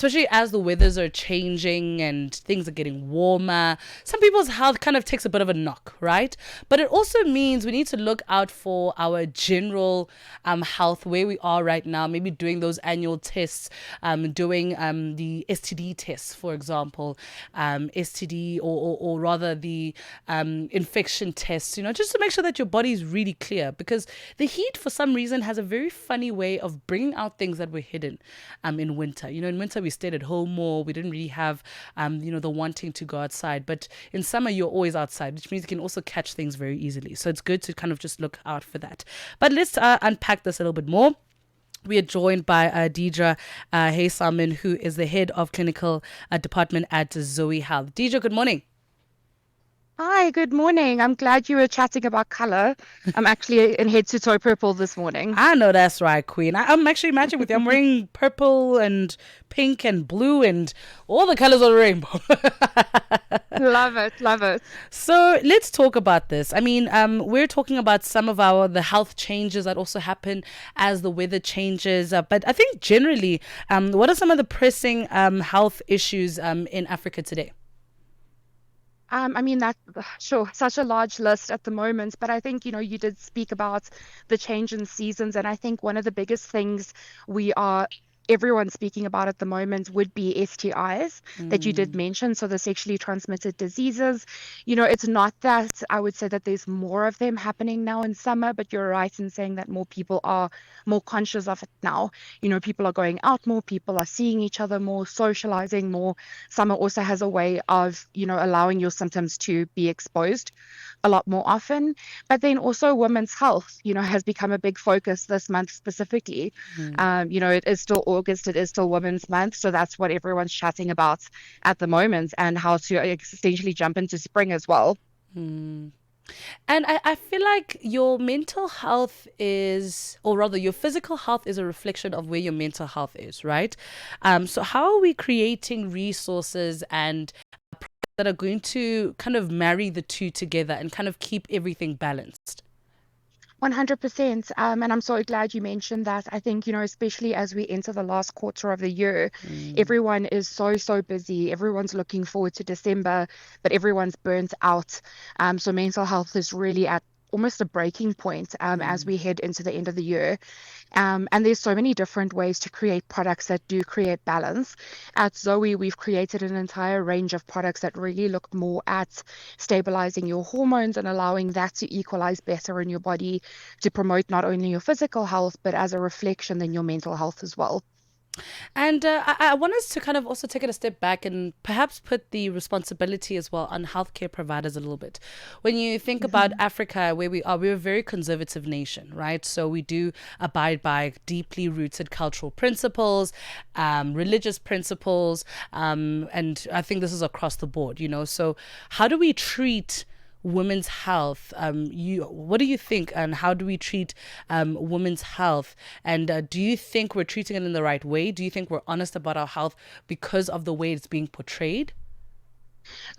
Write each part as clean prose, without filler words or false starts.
especially as the weathers are changing and things are getting warmer, some people's health kind of takes a bit of a knock, right? But it also means we need to look out for our general health, where we are right now, maybe doing those annual tests, doing the STD tests, for example, STD or rather the infection tests, just to make sure that your body is really clear, because the heat for some reason has a very funny way of bringing out things that were hidden in winter. In winter we stayed at home more. We didn't really have, the wanting to go outside. But in summer, you're always outside, which means you can also catch things very easily. So it's good to kind of just look out for that. But let's unpack this a little bit more. We are joined by Deidre Simon, who is the head of clinical department at Zoie Health. Deidre, good morning. Hi, good morning. I'm glad you were chatting about color. I'm actually in head to toe purple this morning. I know that's right, Queen. I'm actually matching with you. I'm wearing purple and pink and blue and all the colors of the rainbow. Love it, love it. So let's talk about this. I mean, we're talking about some of the health changes that also happen as the weather changes. But I think generally, what are some of the pressing health issues in Africa today? I mean, that, sure, such a large list at the moment, but I think, you did speak about the change in seasons, and I think one of the biggest things we are everyone's speaking about at the moment would be STIs that you did Mm. mention. So the sexually transmitted diseases, it's not that I would say that there's more of them happening now in summer, but you're right in saying that more people are more conscious of it now. People are going out more, people are seeing each other more, socializing more. Summer also has a way of, allowing your symptoms to be exposed a lot more often. But then also women's health, has become a big focus this month specifically. Mm. It is still August, it is still Women's Month, so that's what everyone's chatting about at the moment, and how to essentially jump into spring as well. Mm. And I feel like your mental health is, or rather, your physical health is a reflection of where your mental health is, right? So, how are we creating resources and that are going to kind of marry the two together and kind of keep everything balanced? 100%. And I'm so glad you mentioned that. I think, especially as we enter the last quarter of the year, Mm. everyone is so, so busy. Everyone's looking forward to December, but everyone's burnt out. So mental health is really at almost a breaking point as Mm. we head into the end of the year. And there's so many different ways to create products that do create balance. At Zoe, we've created an entire range of products that really look more at stabilizing your hormones and allowing that to equalize better in your body to promote not only your physical health, but as a reflection, then your mental health as well. And I want us to kind of also take it a step back and perhaps put the responsibility as well on healthcare providers a little bit. When you think about Mhm. Africa, where we are, we're a very conservative nation, right? So we do abide by deeply rooted cultural principles, religious principles, and I think this is across the board, So how do we treat women's health? What do you think, and how do we treat women's health? And do you think we're treating it in the right way? Do you think we're honest about our health because of the way it's being portrayed?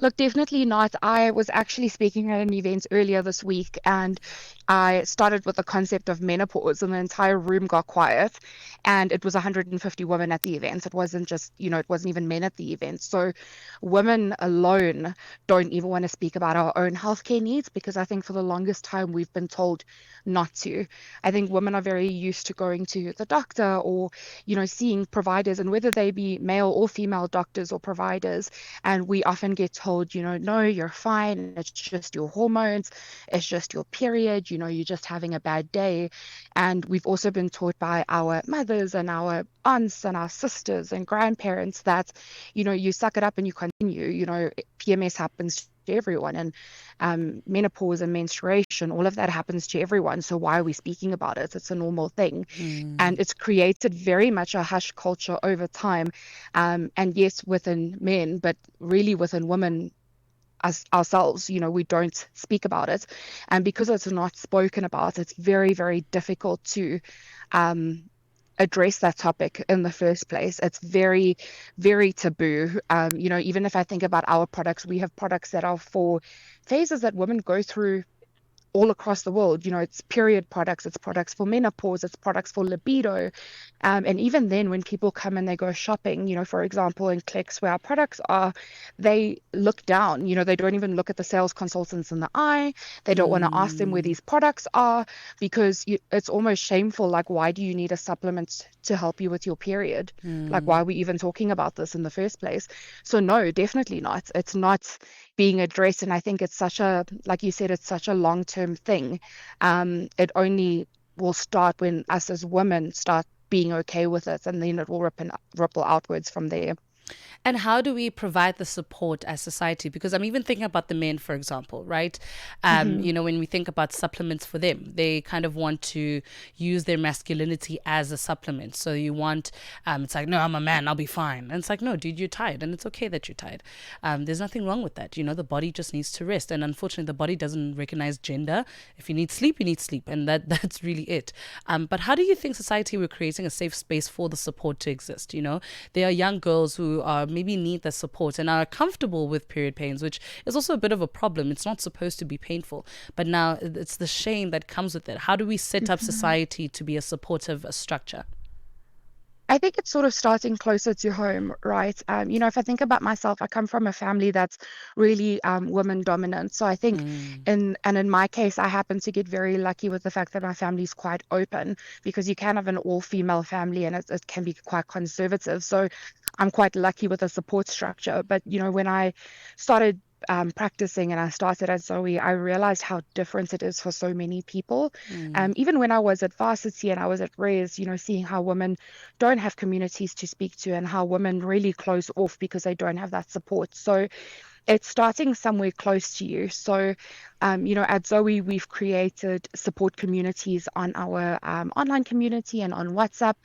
Look, definitely not. I was actually speaking at an event earlier this week, and I started with the concept of menopause, and the entire room got quiet. And it was 150 women at the event. It wasn't just, it wasn't even men at the event. So women alone don't even want to speak about our own healthcare needs, because I think for the longest time we've been told not to. I think women are very used to going to the doctor or, seeing providers, and whether they be male or female doctors or providers, and we often get told, no, you're fine. It's just your hormones. It's just your period. You're just having a bad day. And we've also been taught by our mothers and our aunts and our sisters and grandparents that, you suck it up and you continue. PMS happens to everyone, and menopause and menstruation, all of that happens to everyone. So why are we speaking about it? It's a normal thing. And Mm. it's created very much a hush culture over time. And yes, within men, but really within women as ourselves, we don't speak about it. And because it's not spoken about, it's very, very difficult to um, address that topic in the first place. It's very, very taboo. Even if I think about our products, we have products that are for phases that women go through all across the world. It's period products, it's products for menopause, it's products for libido. And even then, when people come and they go shopping, for example, in Clicks where our products are, they look down. They don't even look at the sales consultants in the eye. They don't want to ask them where Mm, these products are because it's almost shameful. Like, why do you need a supplement to help you with your period? Like, mm. why are we even talking about this in the first place? So no, definitely not. It's not being addressed. And I think it's like you said, it's such a long-term thing. It only will start when us as women start being okay with it, and then it will ripple outwards from there. And how do we provide the support as society? Because I'm even thinking about the men, for example, right? Hmm. When we think about supplements for them, they kind of want to use their masculinity as a supplement. So you want, it's like, no, I'm a man, I'll be fine. And it's like, no, dude, you're tired, and it's okay that you're tired. There's nothing wrong with that. The body just needs to rest. And unfortunately, the body doesn't recognize gender. If you need sleep, you need sleep. And that's really it. But how do you think society we're creating a safe space for the support to exist? There are young girls who are maybe need the support and are comfortable with period pains, which is also a bit of a problem. It's not supposed to be painful, but now it's the shame that comes with it. How do we set up Hmm. society to be a supportive structure? I think it's sort of starting closer to home, right? If I think about myself, I come from a family that's really woman dominant. So I think Mm, in my case, I happen to get very lucky with the fact that my family is quite open, because you can have an all-female family and it can be quite conservative. So I'm quite lucky with a support structure. But when I started practicing and I started at Zoe, I realized how different it is for so many people. mm, Even when I was at varsity and I was at Res, seeing how women don't have communities to speak to and how women really close off because they don't have that support. So it's starting somewhere close to you. So, at Zoe, we've created support communities on our online community and on WhatsApp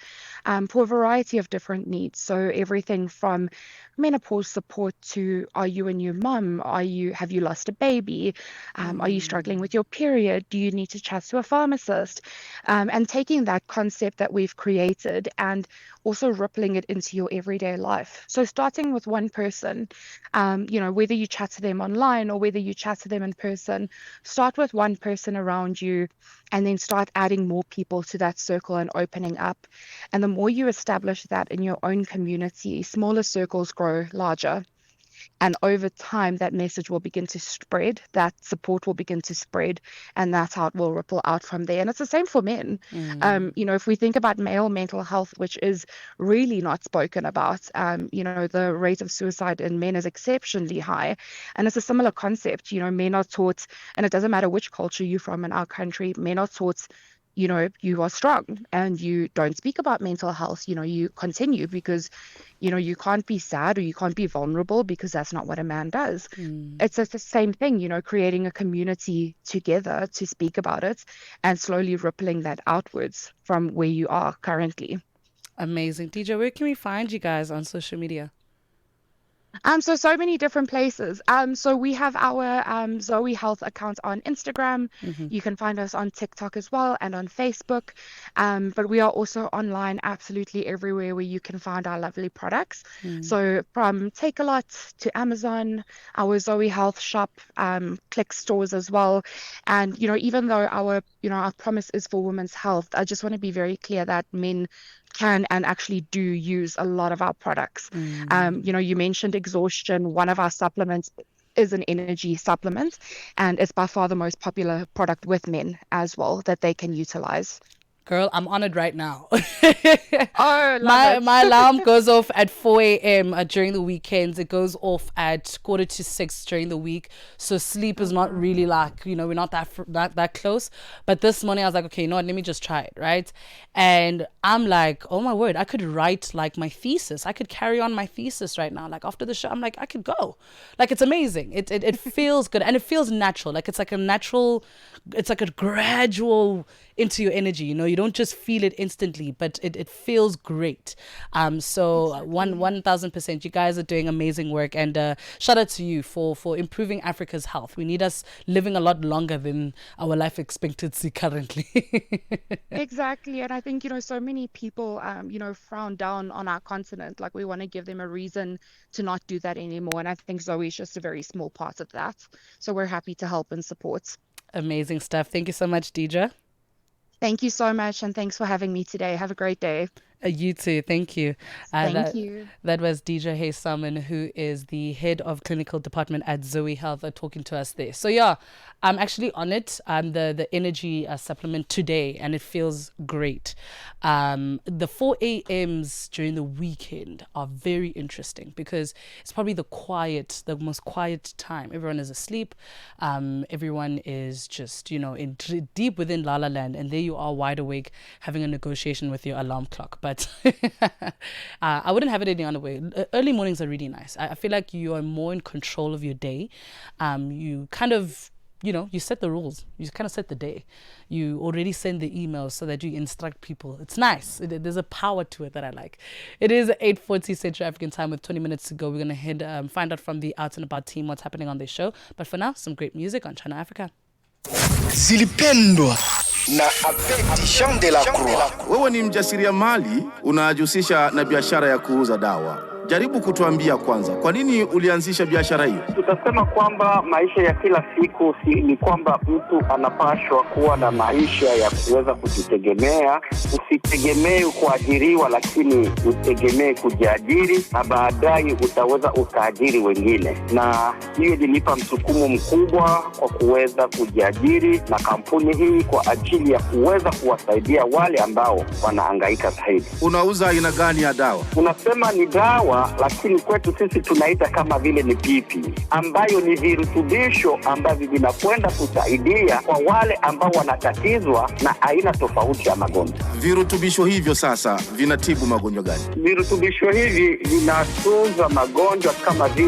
for a variety of different needs. So everything from menopause support to, are you a new mum? Have you lost a baby? Are you struggling mm, with your period? Do you need to chat to a pharmacist? And taking that concept that we've created and also rippling it into your everyday life. So starting with one person, whether you chat to them online or whether you chat to them in person, start with one person around you and then start adding more people to that circle and opening up. And the more you establish that in your own community, smaller circles grow larger. And over time, that message will begin to spread, that support will begin to spread, and that's how it will ripple out from there. And it's the same for men. mm. If we think about male mental health, which is really not spoken about, the rate of suicide in men is exceptionally high. And it's a similar concept. Men are taught, and it doesn't matter which culture you're from in our country, men are taught, you are strong and you don't speak about mental health. You continue because you can't be sad or you can't be vulnerable because that's not what a man does. Mm. It's just the same thing, creating a community together to speak about it and slowly rippling that outwards from where you are currently. Amazing. DJ, where can we find you guys on social media? So many different places. So we have our Zoe Health account on Instagram. Hmm. You can find us on TikTok as well and on Facebook. But we are also online absolutely everywhere where you can find our lovely products. Mm. So from Take-A-Lot to Amazon, our Zoe Health shop, Click stores as well. And even though our promise is for women's health, I just want to be very clear that men can and actually do use a lot of our products. Mm. You mentioned exhaustion. One of our supplements is an energy supplement, and it's by far the most popular product with men as well that they can utilize. Girl, I'm on it right now. Oh, love my it. my alarm goes off at 4 a.m. During the weekends. It goes off at quarter to 6 during the week. So sleep is Oh, not wow. really like, we're not that close. But this morning I was like, okay, let me just try it, right? And I'm like, oh my word, I could write like my thesis. I could carry on my thesis right now. Like after the show, I'm like, I could go. Like it's amazing. It feels good and it feels natural. Like it's like a natural, it's like a gradual into your energy. You don't just feel it instantly, but it feels great. So Exactly. 1,000%, you guys are doing amazing work, and shout out to you for improving Africa's health. We need us living a lot longer than our life expectancy currently. Exactly. And I think, so many people, frown down on our continent. Like we want to give them a reason to not do that anymore. And I think Zoe is just a very small part of that. So we're happy to help and support. Amazing stuff. Thank you so much, Deidre. Thank you so much, and thanks for having me today. Have a great day. You too. Thank you. Thank you. That was Deidre Hayes-Salmon, who is the head of clinical department at Zoie Health, talking to us there. So yeah, I'm actually on it. The energy supplement today, and it feels great. The 4 a.m.s during the weekend are very interesting because it's probably the most quiet time. Everyone is asleep. Everyone is just, in deep within La La Land, and there you are wide awake having a negotiation with your alarm clock. But I wouldn't have it any other way. Early mornings are really nice. I feel like you are more in control of your day. You kind of, you set the rules. You kind of set the day. You already send the emails so that you instruct people. It's nice. There's a power to it that I like. It is 8:40 Central African time with 20 minutes to go. We're going to find out from the Out and About team what's happening on this show. But for now, some great music on Channel Africa. Zilipendwa na Abedi Jean de la Croix. Wewe ni mjasiriamali unajihusisha na biashara ya kuuza dawa. Jaribu kutuambia kwanza, kwa nini ulianzisha biashara hiyo? Tutasema kwamba maisha ya kila siku ni kwamba mtu anapaswa kuwa na maisha ya kuweza kujitegemea. Usitegemee kuajiriwa, lakini utegemee kujiajiri, na baadaye utaweza ukaajiri wengine. Na hiyo ilinipa msukumo mkubwa kwa kuweza kujiajiri na kampuni hii kwa ajili ya kuweza kuwasaidia wale ambao wanahangaika zaidi. Unauza aina gani ya dawa? Unasema ni dawa, lakini kwetu sisi tunaita kama vile ni pipi, ambayo ni virutubisho ambavyo vinakwenda kusaidia kwa wale ambao wanatatizwa na aina tofauti ya magonjwa. Virutubisho hivyo sasa vinatibu magonjwa gani? Virutubisho hivi vinatunza magonjwa kama vile